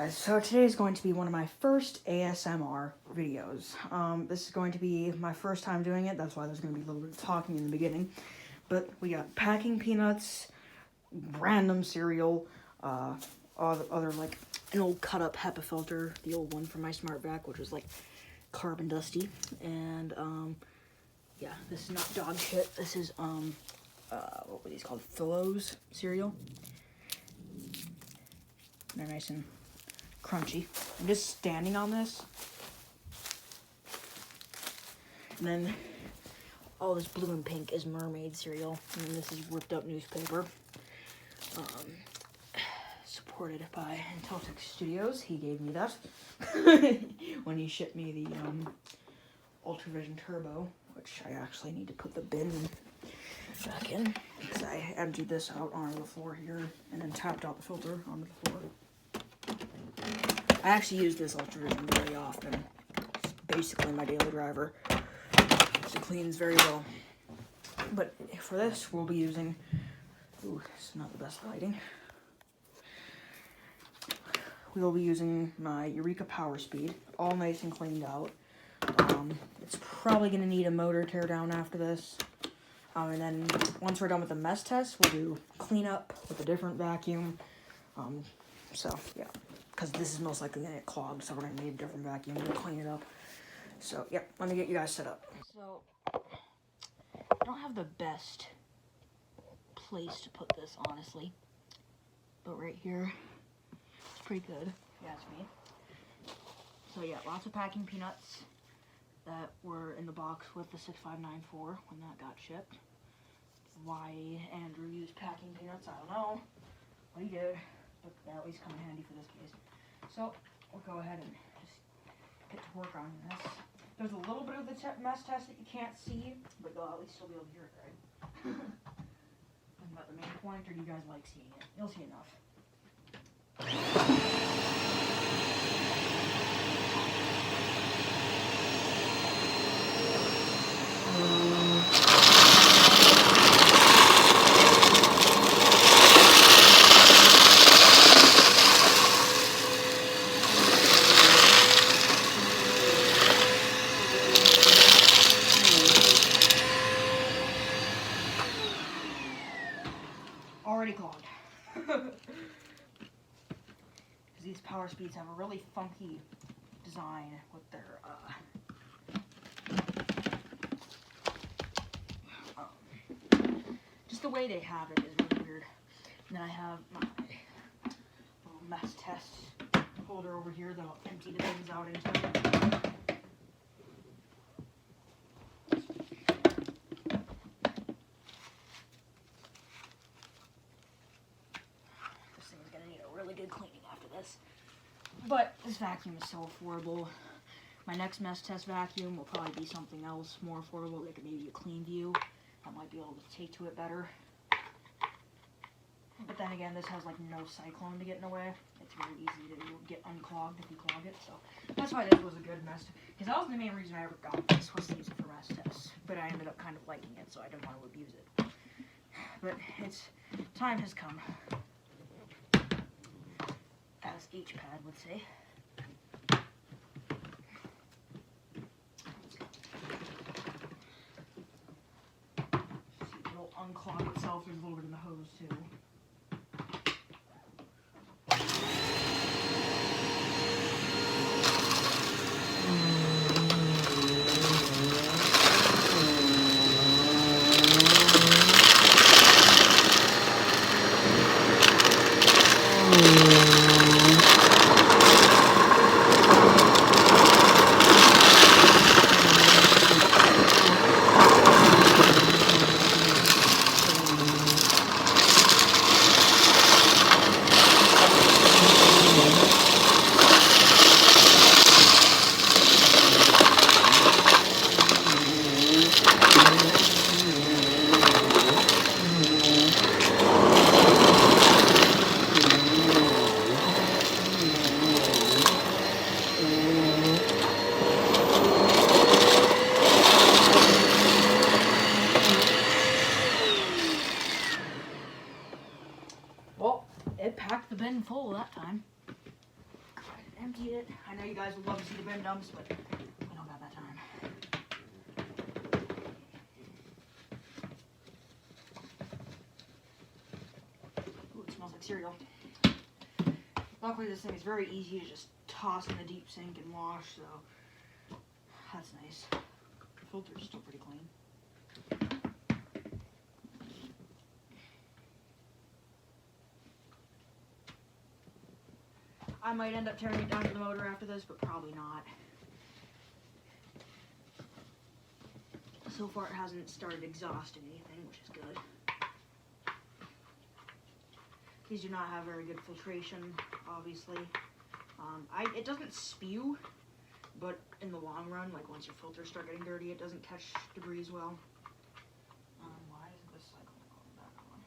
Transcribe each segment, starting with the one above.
guys, so today is going to be one of my first ASMR videos. This is going to be my first time doing it, that's why there's going to be a little bit of talking in the beginning. But we got packing peanuts, random cereal, other like an old cut up HEPA filter, the old one from my smart vac, which was like carbon dusty, and yeah, this is not dog shit, this is what were these called, Philos cereal. They're nice and crunchy. I'm just standing on this. And then all this blue and pink is mermaid cereal. And then this is ripped up newspaper. Supported by Inteltech Studios. He gave me that when he shipped me the Ultravision Turbo, which I actually need to put the bin back in, because I emptied this out onto the floor here and then tapped out the filter onto the floor. I actually use this Ultravision very often. It's basically my daily driver. It cleans very well. But for this, we'll be using... Ooh, this is not the best lighting. We'll be using my Eureka Power Speed, all nice and cleaned out. It's probably going to need a motor teardown after this. And then once we're done with the mess test, we'll do cleanup with a different vacuum. So, yeah. Because this is most likely going to get clogged, so we're going to need a different vacuum to clean it up. So, yeah, let me get you guys set up. So, I don't have the best place to put this, honestly. But right here, it's pretty good, if you ask me. So, yeah, lots of packing peanuts that were in the box with the 6594 when that got shipped. Why Andrew used packing peanuts, I don't know. But he did. But they at least come in handy for this case. So, we'll go ahead and just get to work on this. There's a little bit of the mess test that you can't see, but you'll at least still be able to hear it, right? Isn't that the main point, or do you guys like seeing it? You'll see enough. Already clogged. Because these power speeds have a really funky design with their just the way they have it is really weird. And then I have my little mess test holder over here that I'll empty the things out into. Good cleaning after this, but this vacuum is so affordable. My next mess test vacuum will probably be something else more affordable, like maybe a clean view. I might be able to take to it better. But then again, this has like no cyclone to get in the way. It's really easy to get unclogged if you clog it, so that's why this was a good mess. Because that was the main reason I ever got this, was to use it for mess tests. But I ended up kind of liking it, so I didn't want to abuse it. But time has come, as H-Pad would say. See, it'll unclog itself. There's a little bit in the hose too. emptied it. I know you guys would love to see the bin dumps, but we don't got that time. Ooh, it smells like cereal. Luckily, this thing is very easy to just toss in the deep sink and wash, so that's nice. The filter's still pretty clean. I might end up tearing it down to the motor after this, but probably not. So far, it hasn't started exhausting anything, which is good. These do not have very good filtration, obviously. It doesn't spew, but in the long run, like once your filters start getting dirty, it doesn't catch debris well. Why isn't this cycle going back on?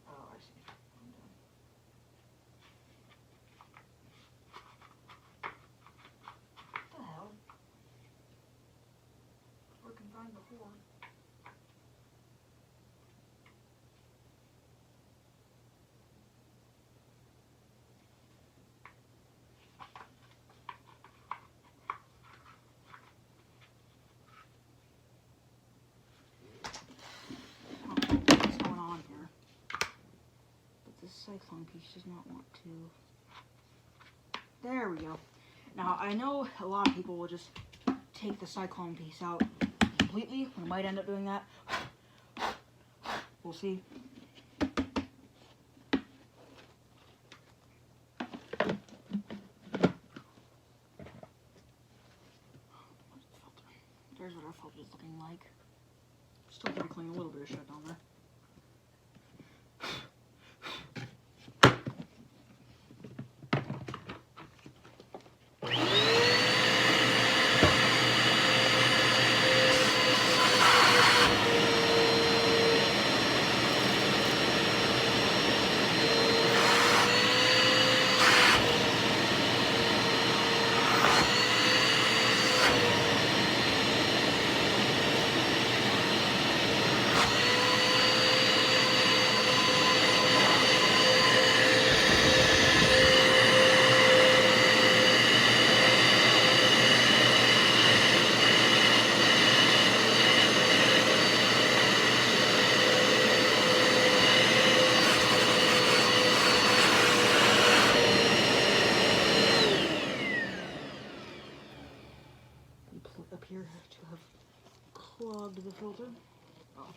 Oh, I see. I'm done. What the hell? Working fine before. What's going on here? But this cyclone piece does not want to. There we go. Now, I know a lot of people will just take the cyclone piece out completely. I might end up doing that. We'll see. There's what our filter is looking like. Still pretty clean, a little bit of shit down there. Appear to have clogged the filter. Oh.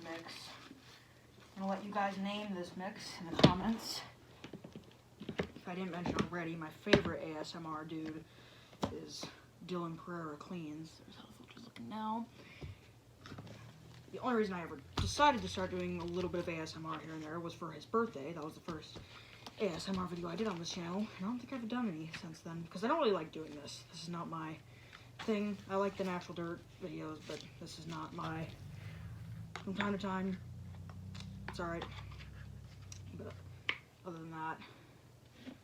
mix. I'm going to let you guys name this mix in the comments. If I didn't mention already, my favorite ASMR dude is Dylan Pereira Cleans. There's how the filter's looking now. The only reason I ever decided to start doing a little bit of ASMR here and there was for his birthday. That was the first ASMR video I did on this channel. And I don't think I've done any since then, because I don't really like doing this. This is not my thing. I like the natural dirt videos, but this is not my... From time to time, it's alright. But other than that,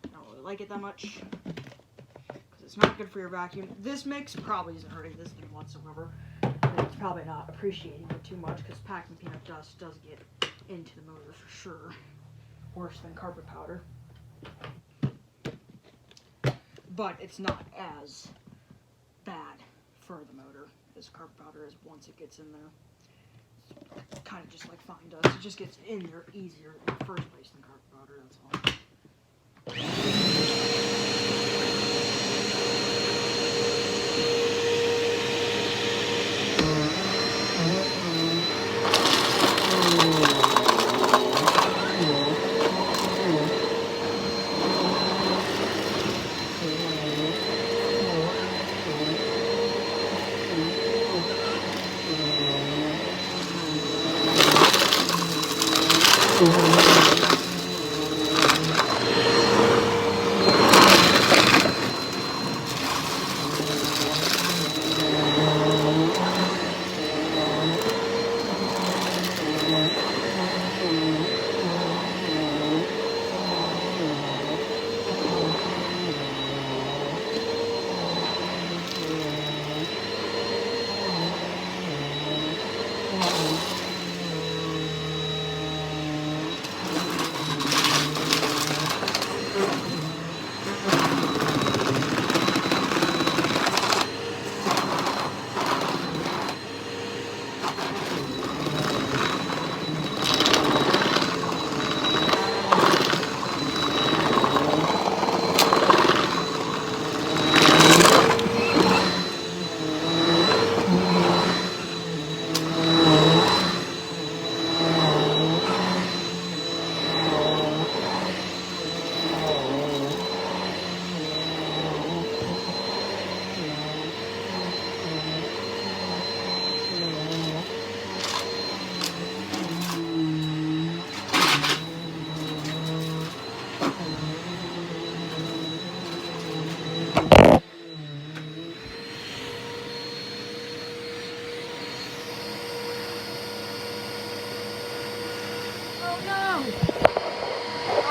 I don't really like it that much, because it's not good for your vacuum. This mix probably isn't hurting this thing whatsoever. It's probably not appreciating it too much, because packing peanut dust does get into the motor for sure. Worse than carpet powder. But it's not as bad for the motor as carpet powder is once it gets in there. It's kind of just like fine dust. It just gets in there easier in the first place than carpet powder, that's all.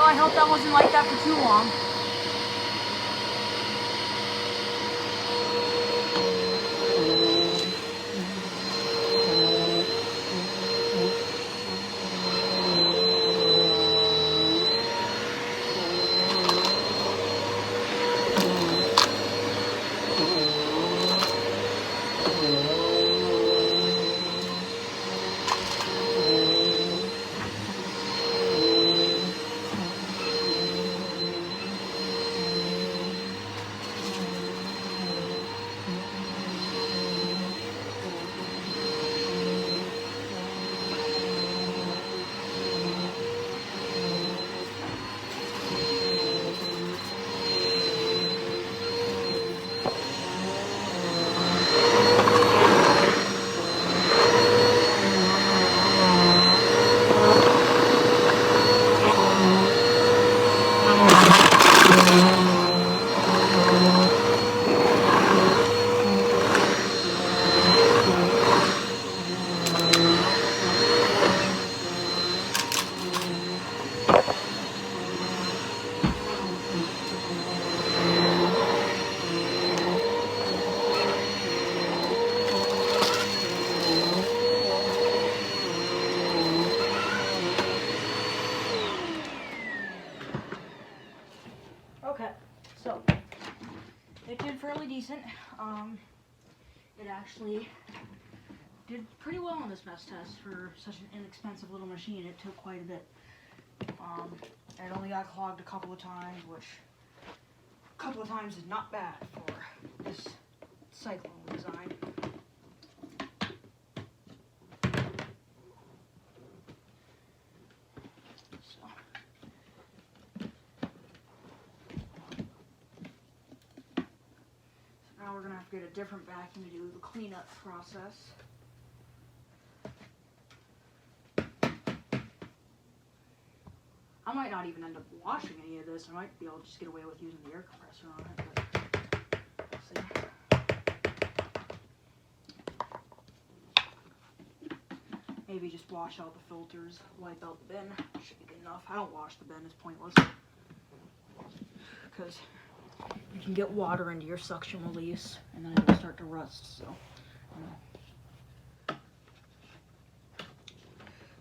Oh, I hope that wasn't like that for too long. So, it did fairly decent. It actually did pretty well on this mess test for such an inexpensive little machine. It took quite a bit. It only got clogged a couple of times, which a couple of times is not bad for this cyclone design. get a different vacuum to do the cleanup process. I might not even end up washing any of this. I might be able to just get away with using the air compressor on it, but we'll see. Maybe just wash out the filters, wipe out the bin. Should be good enough. I don't wash the bin, it's pointless. Because you can get water into your suction release and then it'll start to rust, so.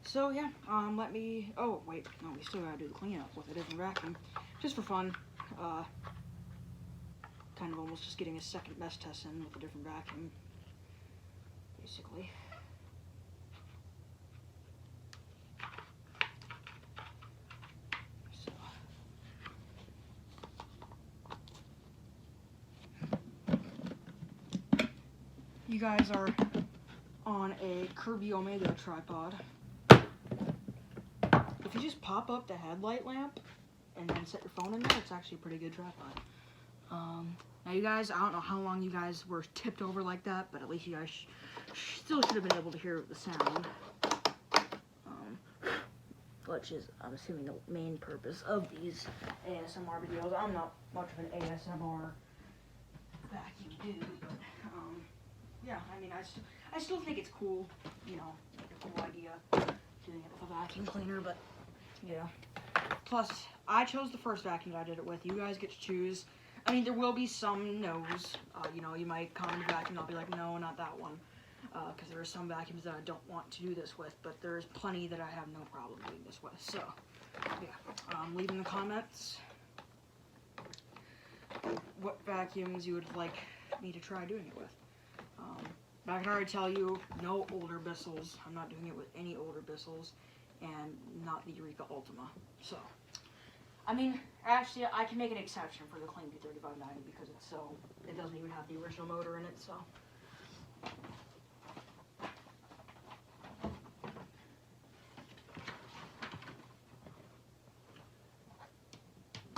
So yeah, let me, oh wait, no, we still gotta do the cleanup with a different vacuum. Just for fun, kind of almost just getting a second mess test in with a different vacuum, basically. You guys are on a Kirby Omega tripod. If you just pop up the headlight lamp and then set your phone in there, it's actually a pretty good tripod. Now you guys, I don't know how long you guys were tipped over like that, but at least you guys still should have been able to hear the sound. Which is, I'm assuming, the main purpose of these ASMR videos. I'm not much of an ASMR vacuum dude, but yeah, I mean, I still think it's cool, you know, like a cool idea doing it with a vacuum cleaner, but yeah. Plus, I chose the first vacuum that I did it with. You guys get to choose. I mean, there will be some no's. You know, you might comment a vacuum, I'll be like, no, not that one. Because there are some vacuums that I don't want to do this with, but there's plenty that I have no problem doing this with. So, yeah, leave in the comments what vacuums you would like me to try doing it with. But I can already tell you, no older Bissell's. I'm not doing it with any older Bissell's, and not the Eureka Ultima. So, I mean, actually, I can make an exception for the Clean P3590 because it doesn't even have the original motor in it, so.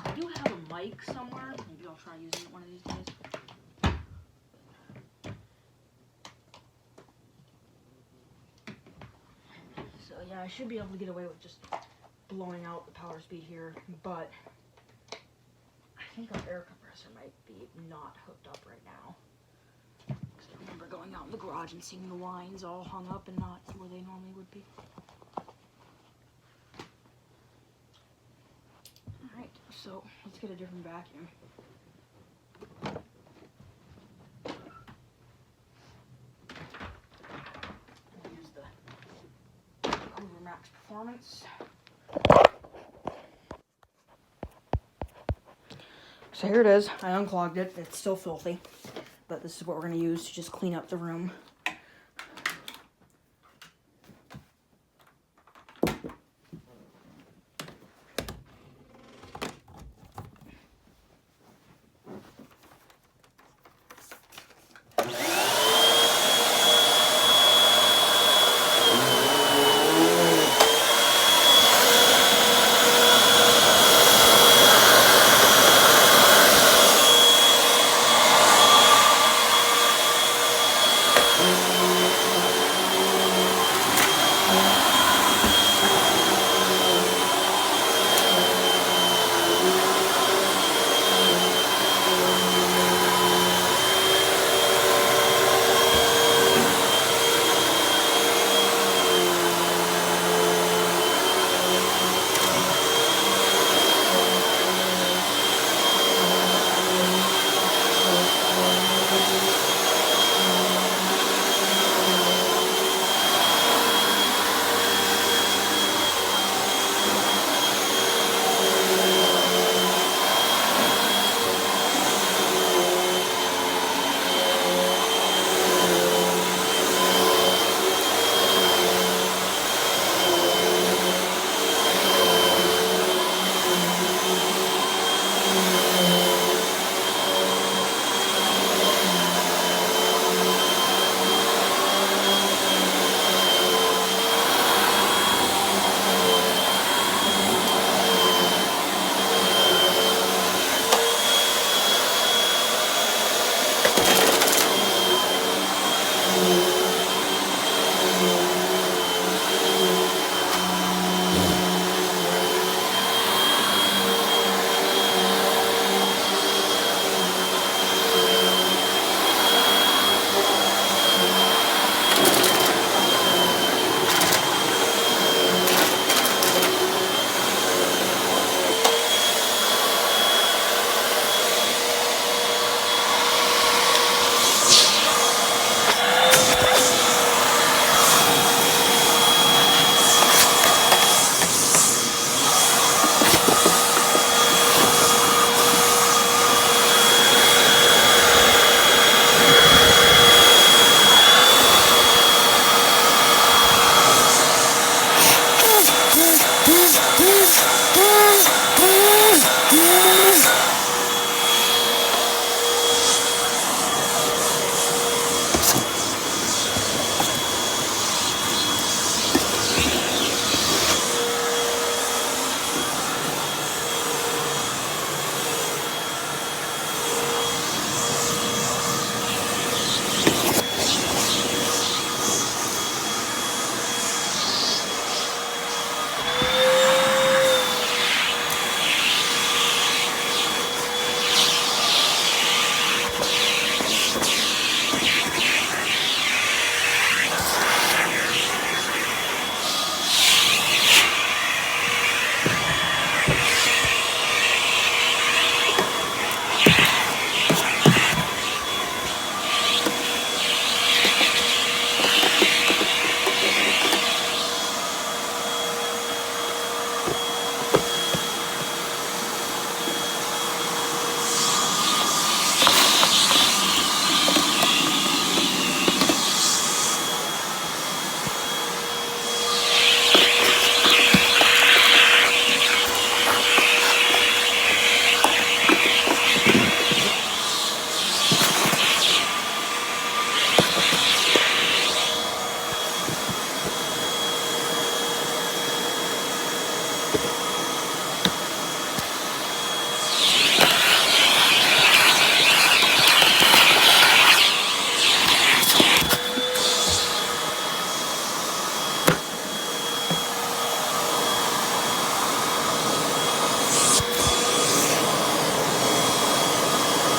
I do have a mic somewhere. Maybe I'll try using it one of these days. So yeah, I should be able to get away with just blowing out the power speed here, but I think our air compressor might be not hooked up right now. Because I remember going out in the garage and seeing the lines all hung up and not where they normally would be. Alright, so let's get a different vacuum. Hoover Max Performance. So here it is. I unclogged it. It's still filthy, but this is what we're going to use to just clean up the room.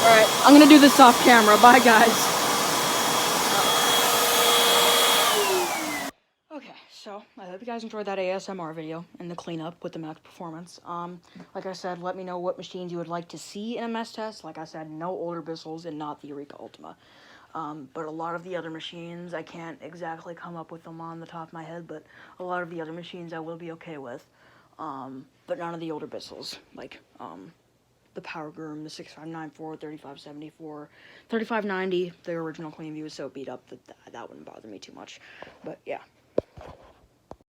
Alright, I'm gonna do this off camera. Bye, guys. Okay, so I hope you guys enjoyed that ASMR video and the cleanup with the Max Performance. Like I said, let me know what machines you would like to see in a mess test. Like I said, no older Bissells and not the Eureka Ultima. But a lot of the other machines, I can't exactly come up with them on the top of my head, but a lot of the other machines I will be okay with. But none of the older Bissells, like, the Power Groom, the 6594, 3574, 3590, the original Clean View is so beat up that that wouldn't bother me too much. But yeah.